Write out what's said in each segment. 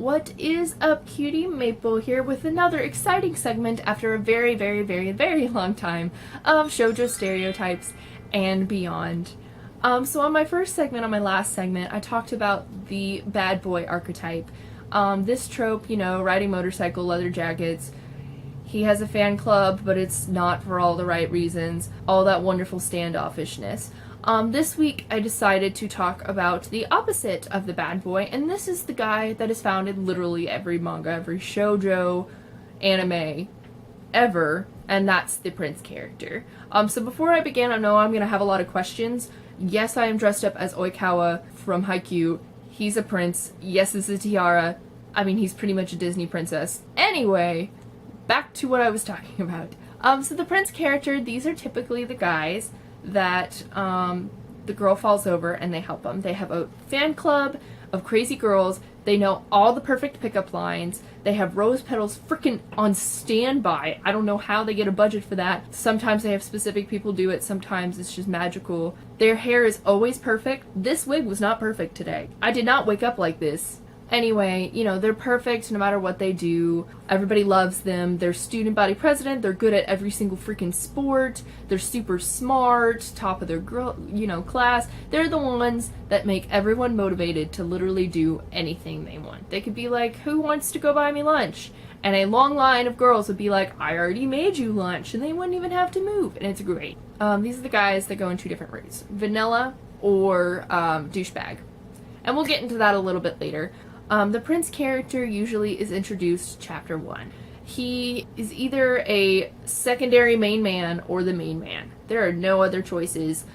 What is up, cutie? Maple here with another exciting segment after a very, very, very, very long time of Shoujo Stereotypes and beyond. So on my first segment, on my last segment, I talked about the bad boy archetype. This trope, you know, riding motorcycle, leather jackets, he has a fan club, but it's not for all the right reasons, all that wonderful standoffishness. This week I decided to talk about the opposite of the bad boy, and this is the guy that is found in literally every manga, every shoujo anime ever, and that's the prince character. So before I begin, I know I'm gonna have a lot of questions. Yes, I am dressed up as Oikawa from Haikyuu. He's a prince. Yes, this is tiara. I mean, he's pretty much a Disney princess. Anyway, back to what I was talking about. So the prince character, these are typically the guys that the girl falls over and they help them. They have a fan club of crazy girls. They know all the perfect pickup lines. They have rose petals freaking on standby. I don't know how they get a budget for that. Sometimes they have specific people do it. Sometimes it's just magical. Their hair is always perfect. This wig was not perfect today. I did not wake up like this. Anyway, you know, they're perfect no matter what they do. Everybody loves them. They're student body president. They're good at every single freaking sport. They're super smart, top of their class. They're the ones that make everyone motivated to literally do anything they want. They could be like, who wants to go buy me lunch? And a long line of girls would be like, I already made you lunch, and they wouldn't even have to move, and it's great. These are the guys that go in two different routes, vanilla or douchebag. And we'll get into that a little bit later. The prince character usually is introduced chapter 1. He is either a secondary main man or the main man. There are no other choices.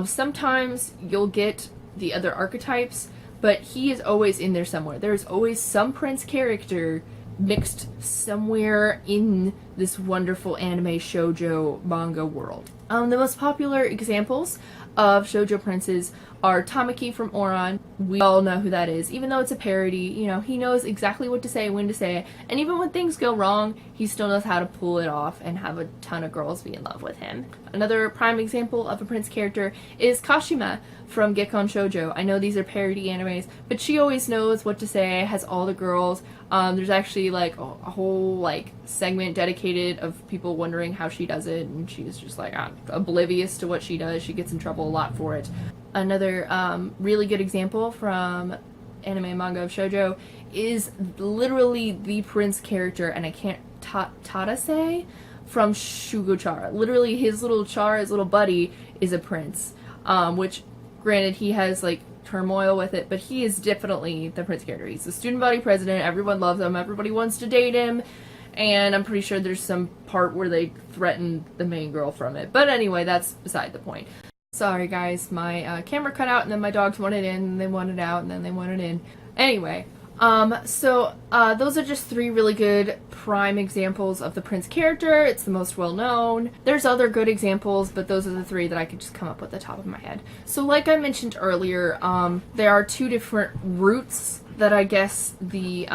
Sometimes you'll get the other archetypes, but he is always in there somewhere. There's always some prince character mixed somewhere in this wonderful anime shoujo manga world. The most popular examples of shoujo princes are Tamaki from Oran. We all know who that is. Even though it's a parody, you know, he knows exactly what to say, when to say it, and even when things go wrong, he still knows how to pull it off and have a ton of girls be in love with him. Another prime example of a prince character is Kashima from Gekon Shoujo. I know these are parody animes, but she always knows what to say, has all the girls. There's actually like a whole like segment dedicated of people wondering how she does it, and she's just like oblivious to what she does. She gets in trouble a lot for it. Another really good example from anime and manga of shoujo is literally the prince character, and I can't Tadase from Shugo. Literally his little buddy is a prince, which granted he has like turmoil with it, but he is definitely the prince character. He's the student body president. Everyone loves him. Everybody wants to date him. And I'm pretty sure there's some part where they threaten the main girl from it. But anyway, that's beside the point. Sorry guys, my camera cut out and then my dogs wanted in, and they wanted out, and then they wanted in. Anyway, those are just 3 really good prime examples of the prince character. It's the most well known. There's other good examples, but those are the 3 that I could just come up with at the top of my head. So like I mentioned earlier, there are 2 different routes that I guess the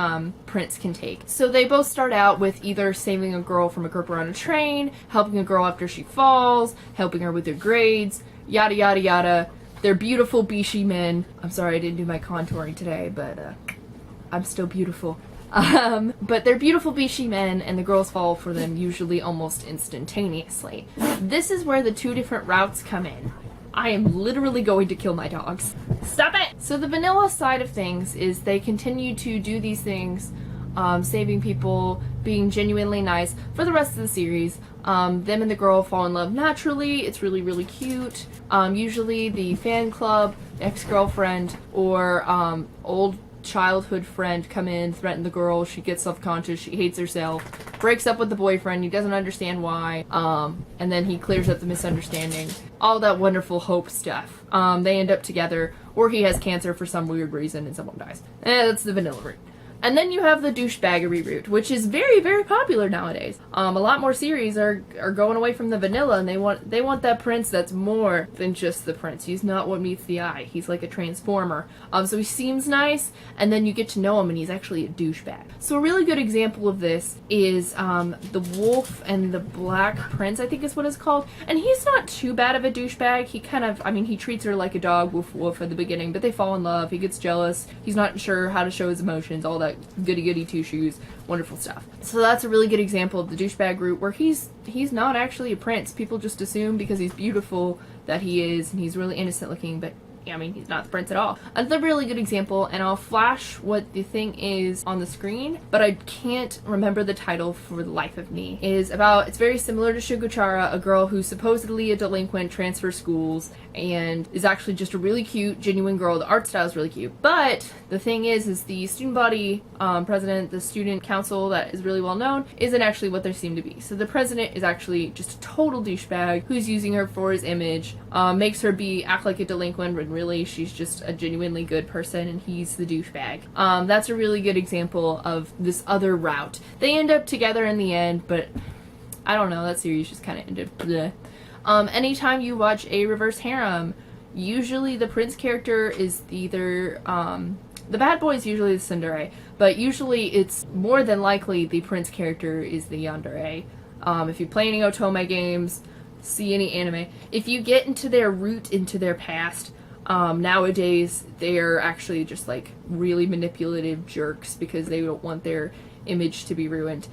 prince can take. So they both start out with either saving a girl from a group on a train, helping a girl after she falls, helping her with her grades, yada yada yada. They're beautiful bishi men. I'm sorry I didn't do my contouring today, but I'm still beautiful. But they're beautiful bishi men, and the girls fall for them usually almost instantaneously. This is where the 2 different routes come in. I am literally going to kill my dogs. Stop it! So the vanilla side of things is they continue to do these things, saving people, being genuinely nice for the rest of the series. Them and the girl fall in love naturally. It's really, really cute. Usually the fan club, ex-girlfriend, or old childhood friend come in, threaten the girl. She gets self-conscious. She hates herself. Breaks up with the boyfriend. He doesn't understand why. And then he clears up the misunderstanding. All that wonderful hope stuff. They end up together, or he has cancer for some weird reason and someone dies. That's the vanilla route. And then you have the douchebaggery route, which is very, very popular nowadays. A lot more series are going away from the vanilla, and they want that prince that's more than just the prince. He's not what meets the eye. He's like a transformer. So he seems nice, and then you get to know him, and he's actually a douchebag. So a really good example of this is the Wolf and the Black Prince, I think is what it's called. And he's not too bad of a douchebag. He kind of, he treats her like a dog, woof woof, at the beginning, but they fall in love. He gets jealous. He's not sure how to show his emotions, all that like goody goody two shoes, wonderful stuff. So that's a really good example of the douchebag route where he's not actually a prince. People just assume because he's beautiful that he is, and he's really innocent looking, but I mean, he's not the prince at all. Another really good example, and I'll flash what the thing is on the screen, but I can't remember the title for the life of me, it's very similar to Shugachara, a girl who's supposedly a delinquent, transfers schools, and is actually just a really cute, genuine girl. The art style is really cute. But the thing is the student body president, the student council that is really well known, isn't actually what they seem to be. So the president is actually just a total douchebag who's using her for his image, makes her act like a delinquent when really she's just a genuinely good person and he's the douchebag. That's a really good example of this other route. They end up together in the end, but I don't know, that series just kind of ended bleh. Anytime you watch a reverse harem, usually the prince character is either, the bad boy is usually the tsundere, but usually it's more than likely the prince character is the yandere. If you play any otome games, see any anime, if you get into their root, into their past, nowadays they're actually just like really manipulative jerks because they don't want their image to be ruined.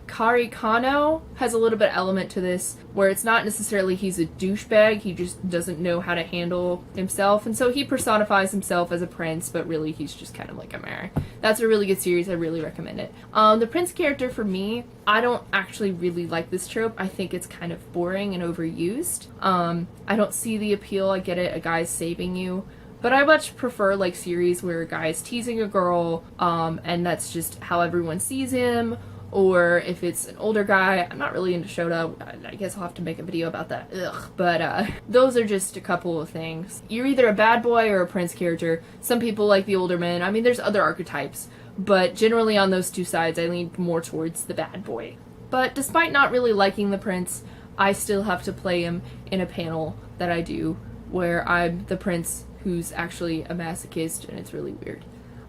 Kari Kano has a little bit element to this where it's not necessarily he's a douchebag, he just doesn't know how to handle himself, and so he personifies himself as a prince, but really he's just kind of like a mare. That's a really good series, I really recommend it. The prince character for me, I don't actually really like this trope. I think it's kind of boring and overused. I don't see the appeal. I get it, a guy's saving you. But I much prefer like series where a guy's teasing a girl, and that's just how everyone sees him, or if it's an older guy. I'm not really into Shoujo. I guess I'll have to make a video about that. Ugh. But those are just a couple of things. You're either a bad boy or a prince character. Some people like the older men. I mean, there's other archetypes, but generally on those two sides, I lean more towards the bad boy. But despite not really liking the prince, I still have to play him in a panel that I do where I'm the prince who's actually a masochist, and it's really weird.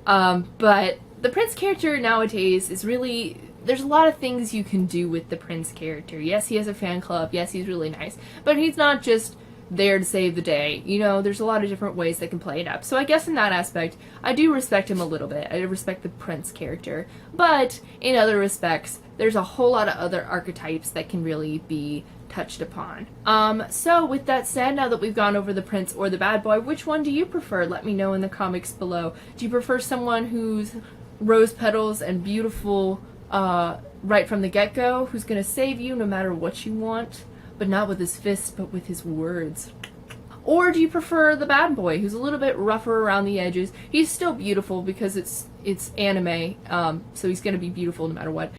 But the prince character nowadays is really, there's a lot of things you can do with the prince character. Yes, he has a fan club, yes, he's really nice, but he's not just there to save the day. You know, there's a lot of different ways they can play it up. So I guess in that aspect, I do respect him a little bit. I respect the prince character. But in other respects, there's a whole lot of other archetypes that can really be touched upon. So with that said, now that we've gone over the prince or the bad boy, which one do you prefer? Let me know in the comics below. Do you prefer someone who's rose petals and beautiful right from the get-go, who's gonna save you no matter what you want, but not with his fists, but with his words? Or do you prefer the bad boy, who's a little bit rougher around the edges? He's still beautiful because it's anime, so he's gonna be beautiful no matter what.